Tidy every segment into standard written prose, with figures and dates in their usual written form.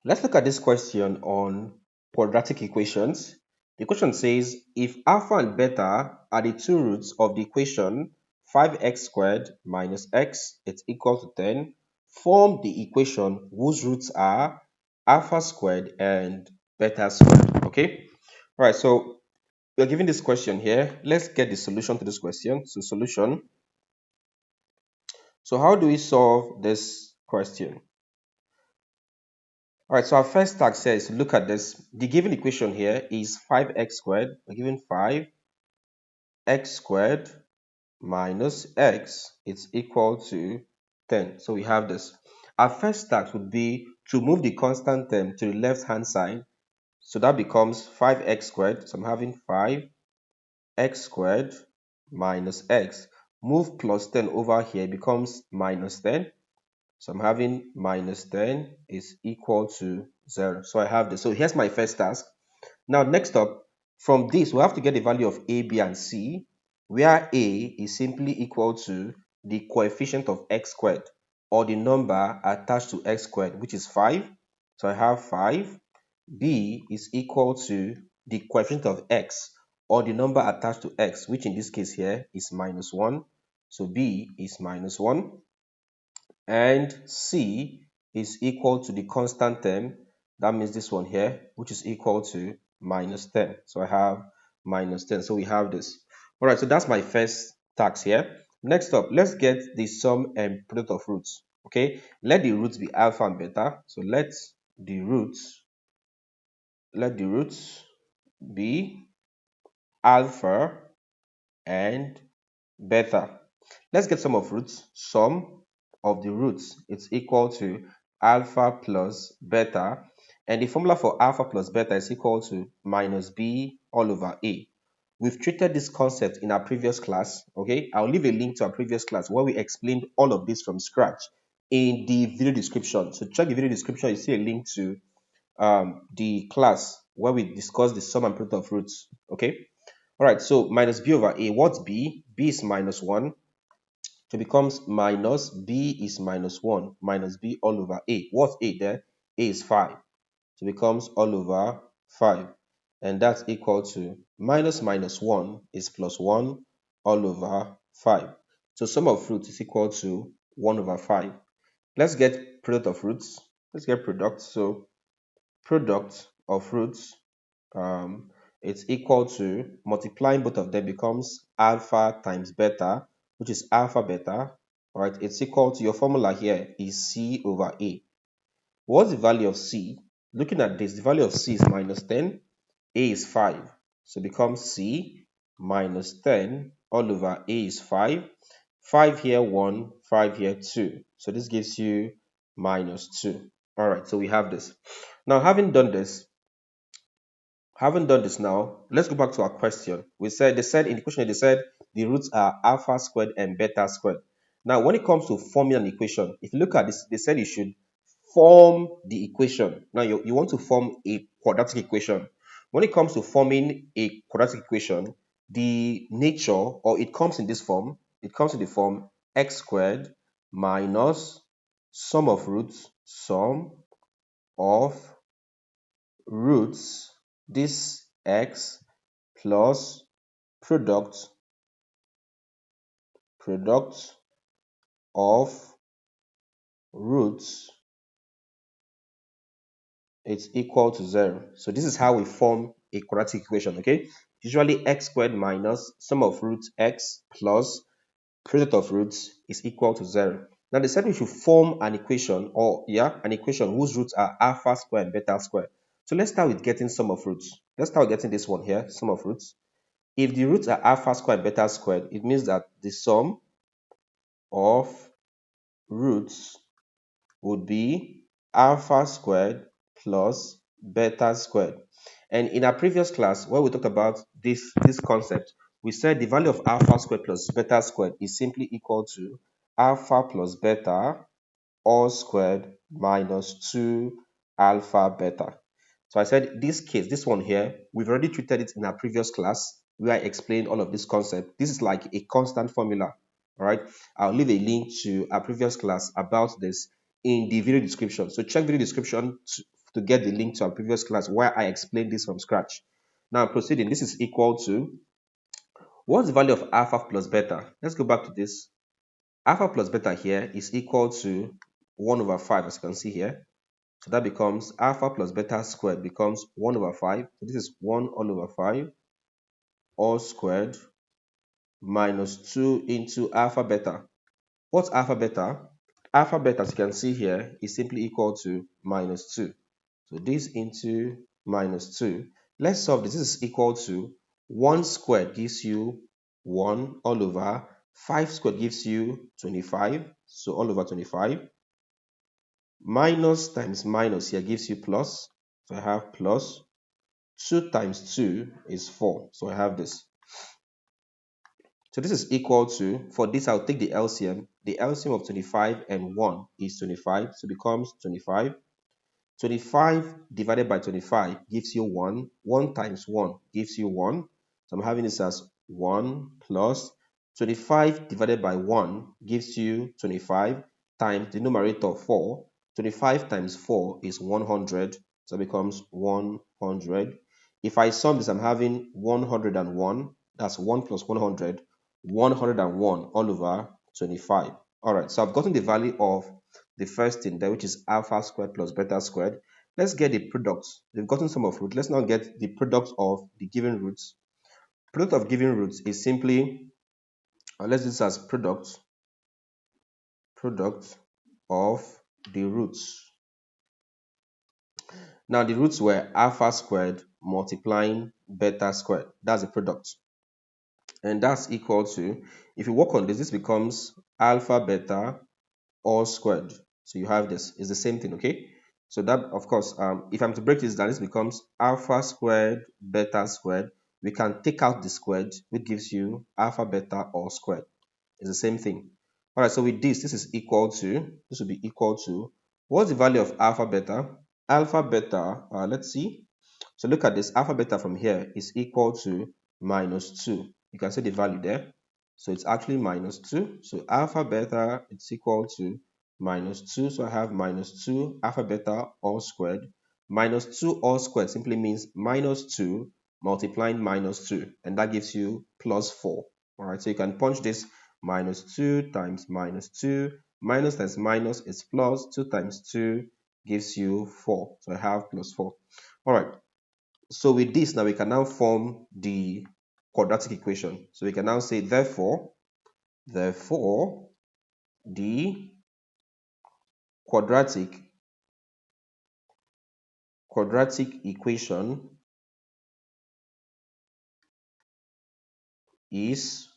Let's look at this question on quadratic equations. The question says if alpha and beta are the two roots of the equation 5x squared minus x is equal to 10, form the equation whose roots are alpha squared and beta squared. Okay? All right, so we're given this question here. Let's get the solution to this question. So, solution. So, how do we solve this question? All right, so our first task says, look at this. The given equation here is 5x squared. We're given 5x squared minus x is equal to 10. So we have this. Our first task would be to move the constant term to the left hand side. So that becomes 5x squared. So I'm having 5x squared minus x. Move plus 10 over here becomes minus 10. So I'm having minus 10 is equal to 0. So I have this. So here's my first task. Now, next up, from this, we have to get the value of a, b, and c, where a is simply equal to the coefficient of x squared, or the number attached to x squared, which is 5. So I have 5. B is equal to the coefficient of x, or the number attached to x, which in this case here is minus 1. So B is minus 1. And C is equal to the constant term. That means this one here, which is equal to minus 10. So I have minus 10. So we have this. All right, so that's my first task here. Next up, let's get the sum and product of roots. Okay, let the roots be alpha and beta. So the roots, let the roots be alpha and beta. Let's get sum of roots. Sum of the roots is equal to alpha plus beta. And the formula for alpha plus beta is equal to minus b all over a. We've treated this concept in our previous class. Okay, I'll leave a link to our previous class where we explained all of this from scratch in the video description. So check the video description. You see a link to the class where we discuss the sum and product of roots. Okay. All right, so minus b over a. What's b? B is minus 1. So it becomes minus b is minus 1 minus b all over a. What's a there? A is 5. So it becomes all over 5. And that's equal to minus minus 1 is plus 1 all over 5. So sum of roots is equal to 1 over 5. Let's get product of roots. Let's get product. So product of roots, it's equal to multiplying both of them becomes alpha times beta, which is alpha beta. All right, it's equal to your formula here is c over a. What's the value of c? Looking at this, the value of c is minus 10, a is 5. So it becomes c minus 10 all over a is 5. 5 here 1, 5 here 2. So this gives you minus 2. All right, so we have this. Now, having done this now, let's go back to our question. They said in the question, they said the roots are alpha squared and beta squared. Now, when it comes to forming an equation, if you look at this, they said you should form the equation. Now, you want to form a quadratic equation. When it comes to forming a quadratic equation, the nature, or it comes in this form, it comes in the form x squared minus sum of roots, this x plus product of roots is equal to 0. So this is how we form a quadratic equation. Okay, usually x squared minus sum of roots x plus product of roots is equal to 0. Now they said we should form an equation, an equation whose roots are alpha squared and beta squared. So let's start with getting sum of roots. Let's start with getting this one here, sum of roots. If the roots are alpha squared and beta squared, it means that the sum of roots would be alpha squared plus beta squared. And in our previous class, where we talked about this concept, we said the value of alpha squared plus beta squared is simply equal to alpha plus beta all squared minus 2 alpha beta. So I said this case, this one here, we've already treated it in our previous class where I explained all of this concept. This is like a constant formula. All right, I'll leave a link to our previous class about this in the video description. So check video description to get the link to our previous class where I explained this from scratch. Now proceeding, this is equal to, what's the value of alpha plus beta? Let's go back to this. Alpha plus beta here is equal to 1 over 5, as you can see here. So that becomes alpha plus beta squared becomes 1 over 5. So this is 1 all over 5 all squared minus 2 into alpha beta. What's alpha beta? Alpha beta, as you can see here, is simply equal to minus 2. So this into minus 2. Let's solve this. This is equal to 1 squared gives you 1 all over 5 squared gives you 25. So all over 25. Minus times minus here gives you plus. So I have plus 2 times 2 is 4. So I have this. So this is equal to, for this I'll take the LCM. The LCM of 25 and 1 is 25. So it becomes 25. 25 divided by 25 gives you 1. 1 times 1 gives you 1. So I'm having this as 1 plus 25 divided by 1 gives you 25 times the numerator 4. 25 times 4 is 100. So it becomes 100. If I sum this, I'm having 101. That's 1 plus 100. 101 all over 25. All right, so I've gotten the value of the first thing there, which is alpha squared plus beta squared. Let's get the product. We've gotten sum of root. Let's now get the product of the given roots. Product of given roots is simply, let's do this as product of the roots. Now the roots were alpha squared multiplying beta squared. That's the product. And that's equal to, if you work on this, this becomes alpha beta all squared. So you have this. It's the same thing, okay? So that, of course, if I'm to break this down, this becomes alpha squared beta squared. We can take out the squared, which gives you alpha beta all squared. It's the same thing. All right, so with this is equal to, this will be equal to, what's the value of alpha beta? Alpha beta, let's see. So look at this, alpha beta from here is equal to minus 2. You can see the value there. So it's actually minus 2. So alpha beta is equal to minus 2. So I have minus 2 alpha beta all squared. Minus 2 all squared simply means minus 2 multiplying minus 2. And that gives you plus 4. All right, so you can punch this minus 2 times minus 2. Minus times minus is plus. 2 times 2 gives you 4. So I have plus 4. All right. So with this, now we can now form the quadratic equation. So we can now say, therefore, the quadratic equation is,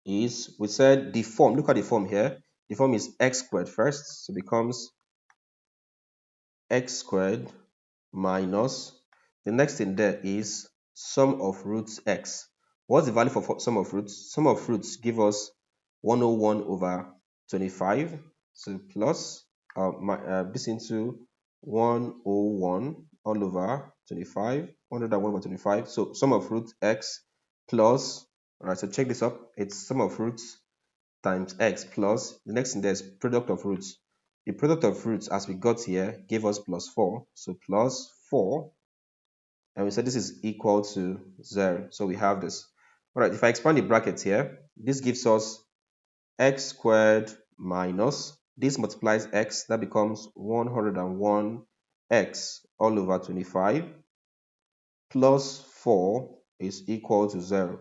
we said the form, look at the form here. The form is x squared first, so it becomes x squared minus, the next thing there is sum of roots x. What's the value for sum of roots? Sum of roots give us 101 over 25. So plus this into 101 all over 25, 101 over 25. So sum of root x plus, all right, so check this up. It's sum of roots times x plus, the next thing there is product of roots. The product of roots, as we got here, gave us plus 4. So plus 4, and we said this is equal to 0. So we have this. All right, if I expand the brackets here, this gives us x squared minus, this multiplies x, that becomes 101x all over 25 plus 4 is equal to 0.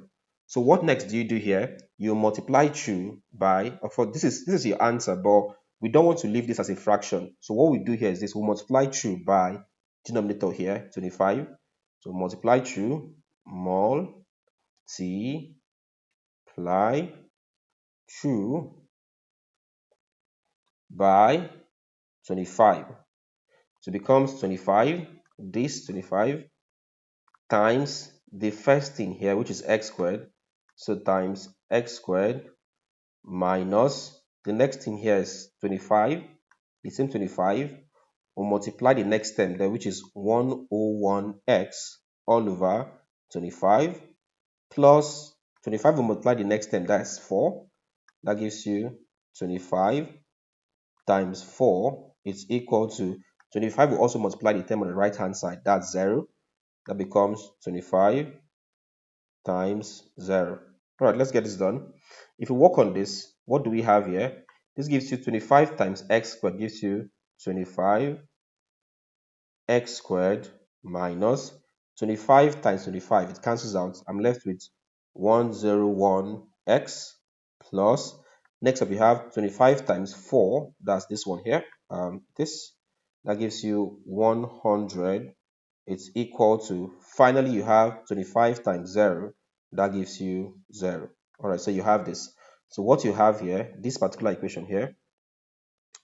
So what next do you do here? You multiply through by, of course, this is your answer, but we don't want to leave this as a fraction. So what we do here is this, we multiply through by denominator here, 25. So multiply through multiply through by 25. So it becomes 25, this 25 times the first thing here, which is x squared. So times x squared minus, the next thing here is 25, the same 25. We'll multiply the next term there, which is 101x all over 25 plus 25 will multiply the next term, that's 4. That gives you 25 times 4 It's equal to 25 will also multiply the term on the right hand side. That's 0. That becomes 25 times 0. All right, let's get this done. If you work on this, what do we have here? This gives you 25 times x squared gives you 25 x squared minus 25 times 25. It cancels out. I'm left with 101x plus. Next up, you have 25 times 4. That's this one here. This that gives you 100. It's equal to, finally, you have 25 times 0. That gives you 0. All right, so you have this. So what you have here, this particular equation here,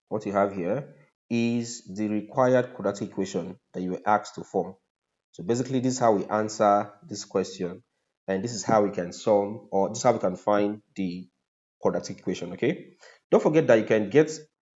what you have here is the required quadratic equation that you were asked to form. So basically, this is how we answer this question, and this is how we can solve, or this is how we can find the quadratic equation. Okay, don't forget that you can get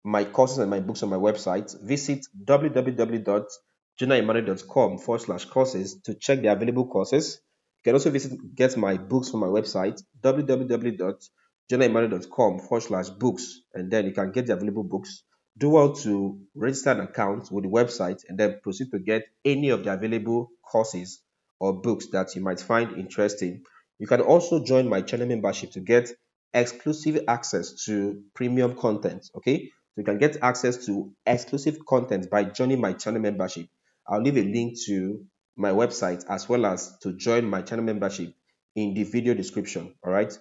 my courses and my books on my website. Visit www.jonahemmanuel.com/courses to check the available courses. You can also get my books from my website www.jonahemmanuel.com/books, and then you can get the available books. Do well to register an account with the website and then proceed to get any of the available courses or books that you might find interesting. You can also join my channel membership to get exclusive access to premium content. Okay, so you can get access to exclusive content by joining my channel membership. I'll leave a link to my website as well as to join my channel membership in the video description. All right,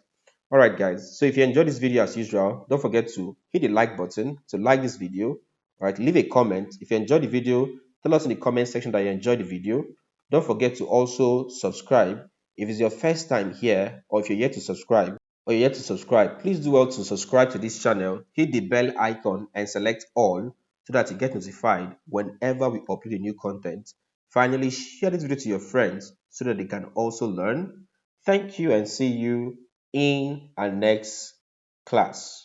guys. So if you enjoyed this video as usual, don't forget to hit the like button to like this video. All right, leave a comment. If you enjoyed the video, tell us in the comment section that you enjoyed the video. Don't forget to also subscribe. If it's your first time here, or if you're yet to subscribe, please do well to subscribe to this channel, hit the bell icon and select all so that you get notified whenever we upload a new content. Finally, share this video to your friends so that they can also learn. Thank you and see you in our next class.